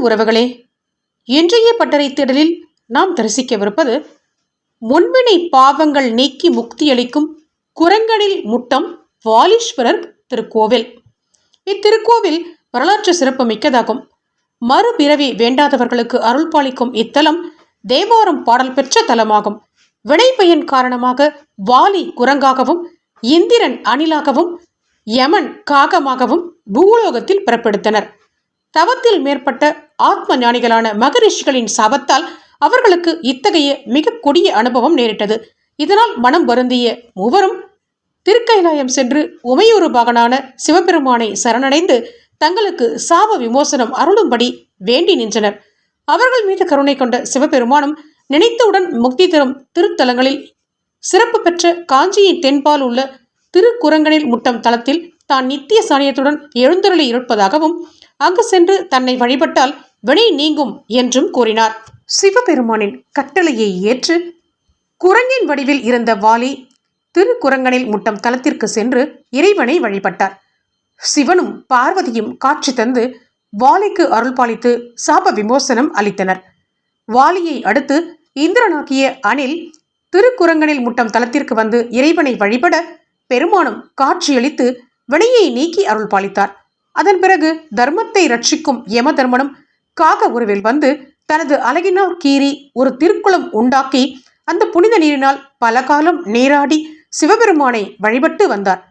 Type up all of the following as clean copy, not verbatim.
உறவுகளே, இன்றைய பட்டறை தேடலில் நாம் தரிசிக்கவிருப்பது முன்வினை பாவங்கள் நீக்கி முக்தியளிக்கும் குரங்கனில் முட்டம் வாலீஸ்வரர் திருக்கோவில். இத்திருக்கோவில் வரலாற்று சிறப்பு மிக்கதாகும். மறுபிறவி வேண்டாதவர்களுக்கு அருள் பாலிக்கும் இத்தலம் தேவாரம் பாடல் பெற்ற தலமாகும். வினைப்பயன் காரணமாக வாலி குரங்காகவும், இந்திரன் அணிலாகவும், யமன் காகமாகவும் பூலோகத்தில் பிறப்பெடுத்தனர். தவத்தில் மேற்பட்ட ஆத்ம ஞானிகளான மகரிஷிகளின் சாபத்தால் அவர்களுக்கு இத்தகைய மிக கொடிய அனுபவம் நேரிட்டது. இதனால் மனம் வருந்திய மூவரும் திருக்கைலாயம் சென்று உமையூறு பாகனான சிவபெருமானை சரணடைந்து தங்களுக்கு சாப விமோசனம் அருளும்படி வேண்டி நின்றனர். அவர்கள் மீது கருணை கொண்ட சிவபெருமானும் நினைத்தவுடன் முக்தி தரும் திருத்தலங்களில் சிறப்பு பெற்ற காஞ்சியின் தென்பால் உள்ள திருக்குரங்கனில் முட்டம் தலத்தில் தான் நித்திய சாணியத்துடன் எழுந்தருளி இருப்பதாகவும் அங்கு சென்று தன்னை வழிபட்டால் வினை நீங்கும் என்றும் கூறினார். சிவபெருமானின் கட்டளையை ஏற்று குரங்கின் வடிவில் இருந்த வாலி திருக்குரங்கனில் முட்டம் தலத்திற்கு சென்று இறைவனை வழிபட்டார். சிவனும் பார்வதியும் காட்சி தந்து வாலிக்கு அருள் பாலித்து சாப விமோசனம் அளித்தனர். வாலியை அடுத்து இந்திரனாகிய அணில் திருக்குரங்கனில் முட்டம் தலத்திற்கு வந்து இறைவனை வழிபட பெருமானும் காட்சியளித்து வினையை நீக்கி அருள் பாலித்தார். அதன் பிறகு தர்மத்தை ரட்சிக்கும் யம தர்மனும் காக உருவில் வந்து தனது அழகினால் கீறி ஒரு திருக்குளம் உண்டாக்கி அந்த புனித நீரினால் பல காலம் நீராடி சிவபெருமானை வழிபட்டு வந்தார்.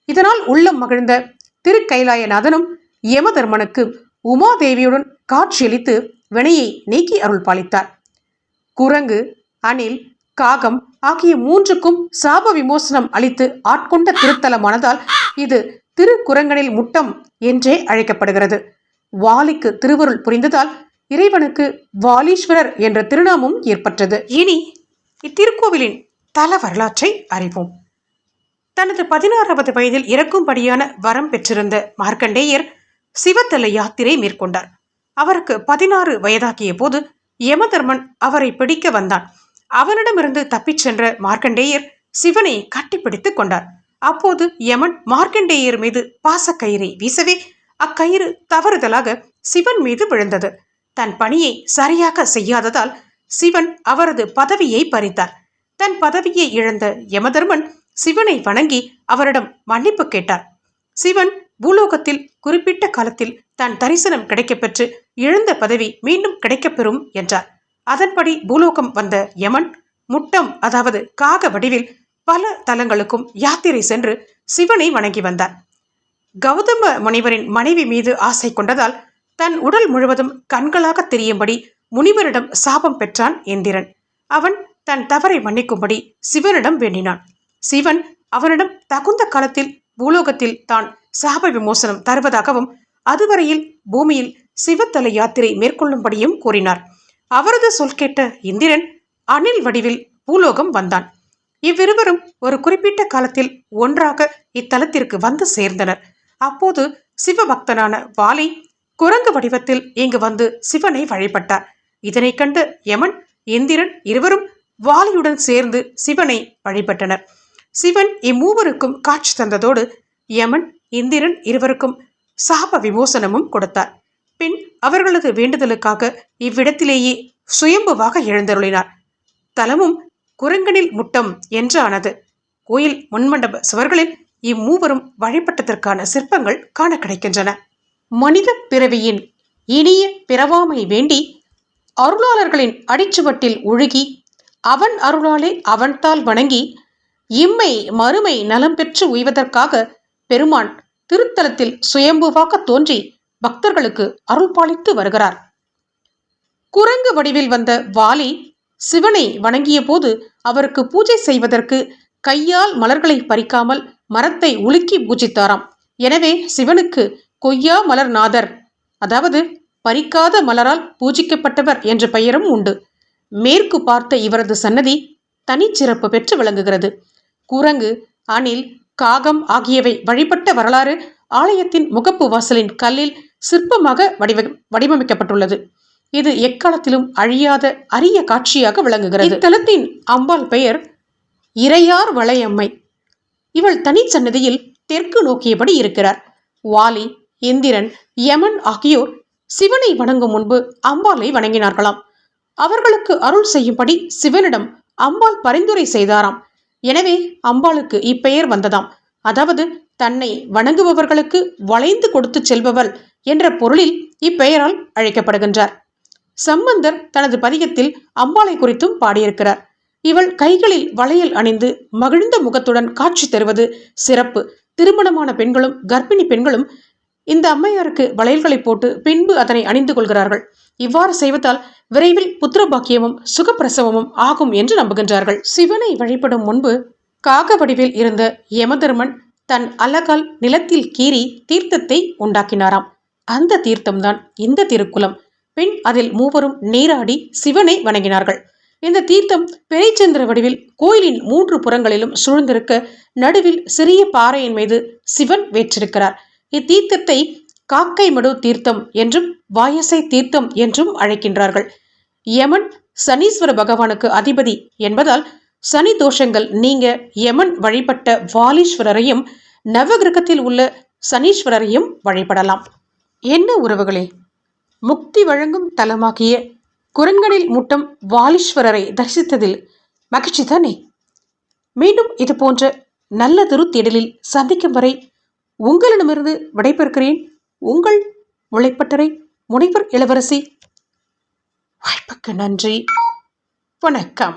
இதனால் உள்ளம் மகிழ்ந்த திருக்கைலாயநாதனும் யமதர்மனுக்கு உமாதேவியுடன் காட்சியளித்து வினையை நீக்கி அருள் பாலித்தார். குரங்கு, அணில், காகம் ஆகிய மூன்றுக்கும் சாப விமோசனம் அளித்து ஆட்கொண்ட திருத்தலமானதால் இது திருக்குரங்கனில் முட்டம் என்றே அழைக்கப்படுகிறது. வாலிக்கு திருவருள் புரிந்ததால் இறைவனுக்கு வாலீஸ்வரர் என்ற திருநாமம் ஏற்பட்டது. இனி இத்திருக்கோவிலின் தல வரலாற்றை அறிவோம். தனது 16வது வயதில் இறக்கும்படியான வரம் பெற்றிருந்த மார்க்கண்டேயர் சிவத்தல யாத்திரை மேற்கொண்டார். அவருக்கு 16 வயதாகிய போது யமதர்மன் அவரை பிடிக்க வந்தான். அவனிடமிருந்து தப்பிச் சென்ற மார்க்கண்டேயர் சிவனை கட்டிப்பிடித்துக் கொண்டார். அப்போது யமன் மார்க்கண்டேயர் மீது பாசக்கயிறை வீசவே அக்கயிறு தவறுதலாக சிவன் மீது விழுந்தது. தன் பணியை சரியாக செய்யாததால் சிவன் அவரது பதவியை பறித்தார். தன் பதவியை இழந்த யமதர்மன் சிவனை வணங்கி அவரிடம் மன்னிப்பு கேட்டார். சிவன் பூலோகத்தில் குறிப்பிட்ட காலத்தில் தன் தரிசனம் கிடைக்கப்பெற்று இழந்த பதவி மீண்டும் கிடைக்கப்பெறும் என்றார். அதன்படி பூலோகம் வந்த யமன் முட்டம் அதாவது காக வடிவில் பல தலங்களுக்கும் யாத்திரை சென்று சிவனை வணங்கி வந்தார். கௌதம முனிவரின் மனைவி மீது ஆசை கொண்டதால் தன் உடல் முழுவதும் கண்களாக தெரியும்படி முனிவரிடம் சாபம் பெற்றான் இந்திரன். அவன் தன் தவறை மன்னிக்கும்படி சிவனிடம் வேண்டினான். சிவன் அவனிடம் தகுந்த காலத்தில் பூலோகத்தில் தான் சாப விமோசனம் தருவதாகவும் அதுவரையில் பூமியில் சிவத்தல யாத்திரை மேற்கொள்ளும்படியும் கூறினார். அவரது சொல் கேட்ட இந்திரன் அணில் வடிவில் பூலோகம் வந்தான். இவ்விருவரும் ஒரு குறிப்பிட்ட காலத்தில் ஒன்றாக இத்தலத்திற்கு வந்து சேர்ந்தனர். அப்போது சிவபக்தனான வாலி குரங்கு வடிவத்தில் இங்கு வந்து சிவனை வழிபட்டார். இதனை கண்டு யமன், இந்திரன் இருவரும் வாலியுடன் சேர்ந்து சிவனை வழிபட்டனர். சிவன் இம்மூவருக்கும் காட்சி தந்ததோடு யமன், இந்திரன் இருவருக்கும் சாப விமோசனமும் கொடுத்தார். பின் அவர்களது வேண்டுதலுக்காக இவ்விடத்திலேயே சுயம்புவாக எழுந்தருளினார். தலமும் குரங்கனில் முட்டம் என்று ஆனது. கோயில் முன்மண்டப சுவர்களில் இம்மூவரும் வழிபட்டதற்கான சிற்பங்கள் காண கிடைக்கின்றன. மனித பிறவியின் இனிய பிறவாமை வேண்டி அருளாளர்களின் அடிச்சுவட்டில் ஒழுகி அவன் அருளாலே அவன்தால் வணங்கி இம்மை மறுமை நலம் பெற்று உய்வதற்காக பெருமான் திருத்தலத்தில் சுயம்புவாக தோன்றி பக்தர்களுக்கு அருள் பாலித்து வருகிறார். குரங்கு வடிவில் வந்த வாலி சிவனை வணங்கிய போது அவருக்கு பூஜை செய்வதற்கு கையால் மலர்களை பறிக்காமல் மரத்தை உலுக்கி பூஜித்தாராம். எனவே சிவனுக்கு கொய்யா மலர்நாதர் அதாவது பறிக்காத மலரால் பூஜிக்கப்பட்டவர் என்ற பெயரும் உண்டு. மேற்கு பார்த்த இவரது சன்னதி தனிச்சிறப்பு பெற்று விளங்குகிறது. குரங்கு, அணில், காகம் ஆகியவை வழிபட்ட வரலாறு ஆலயத்தின் முகப்பு வாசலின் கல்லில் சிற்பமாக வடிவமைக்கப்பட்டுள்ளது. இது எக்காலத்திலும் அழியாத அரிய காட்சியாக விளங்குகிறது. இத்தலத்தின் அம்பாள் பெயர் இறையார் வளையம்மை. இவள் தனிச்சன்னதியில் தெற்கு நோக்கியபடி இருக்கிறார். வாலி, இந்திரன், யமன் ஆகியோர் சிவனை வணங்கும் முன்பு அம்பாளை வணங்கினார்களாம். அவர்களுக்கு அருள் செய்யும்படி சிவனிடம் அம்பாள் பரிந்துரை செய்தாராம். எனவே அம்பாளுக்கு இப்பெயர் வந்ததாம். அதாவது தன்னை வணங்குபவர்களுக்கு வளைந்து கொடுத்து செல்பவள் என்ற பொருளில் இப்பெயரால் அழைக்கப்படுகின்றார். சம்பந்தர் தனது பதிகத்தில் அம்பாளை குறித்தும் பாடியிருக்கிறார். இவள் கைகளில் வளையல் அணிந்து மகிழ்ந்த முகத்துடன் காட்சி தருவது சிறப்பு. திருமணமான பெண்களும் கர்ப்பிணி பெண்களும் இந்த அம்மையாருக்கு வளையல்களை போட்டு பின்பு அதனை அணிந்து கொள்கிறார்கள். இவ்வாறு செய்வதால் விரைவில் புத்திர பாக்கியமும் சுகப்பிரசவமும் ஆகும் என்று நம்புகின்றார்கள். சிவனை வழிபடும் முன்பு காக வடிவில் இருந்த யமதர்மன் தன் அலகால் நிலத்தில் கீறி தீர்த்தத்தை உண்டாக்கினாராம். அந்த தீர்த்தம்தான் இந்த திருக்குளம். பின் அதில் மூவரும் நீராடி சிவனை வணங்கினார்கள். இந்த தீர்த்தம் பெரியச்சந்திர வடிவில் கோயிலின் 3 புறங்களிலும் சூழ்ந்திருக்க நடுவில் சிறிய பாறையின் மீது சிவன் வேற்றிருக்கிறார். இத்தீர்த்தத்தை காக்கை மடு தீர்த்தம் என்றும் வாயசை தீர்த்தம் என்றும் அழைக்கின்றார்கள். யமன் சனீஸ்வர பகவானுக்கு அதிபதி என்பதால் சனி தோஷங்கள் நீங்க யமன் வழிபட்ட வாலீஸ்வரரையும் நவகிரகத்தில் உள்ள சனீஸ்வரரையும் வழிபடலாம். என்ன உறவுகளே, முக்தி வழங்கும் தலமாகிய குரங்கணில் முட்டம் வாலீஸ்வரரை தரிசித்ததில் மகிழ்ச்சி தானே? மீண்டும் இது போன்ற நல்லதொரு தேடலில் சந்திக்கும் வரை உங்களிடமிருந்து விடைபெறுகிறேன். உங்கள் முளைப்பட்டறை முனைவர் இளவரசி. வாய்ப்புக்கு நன்றி. வணக்கம்.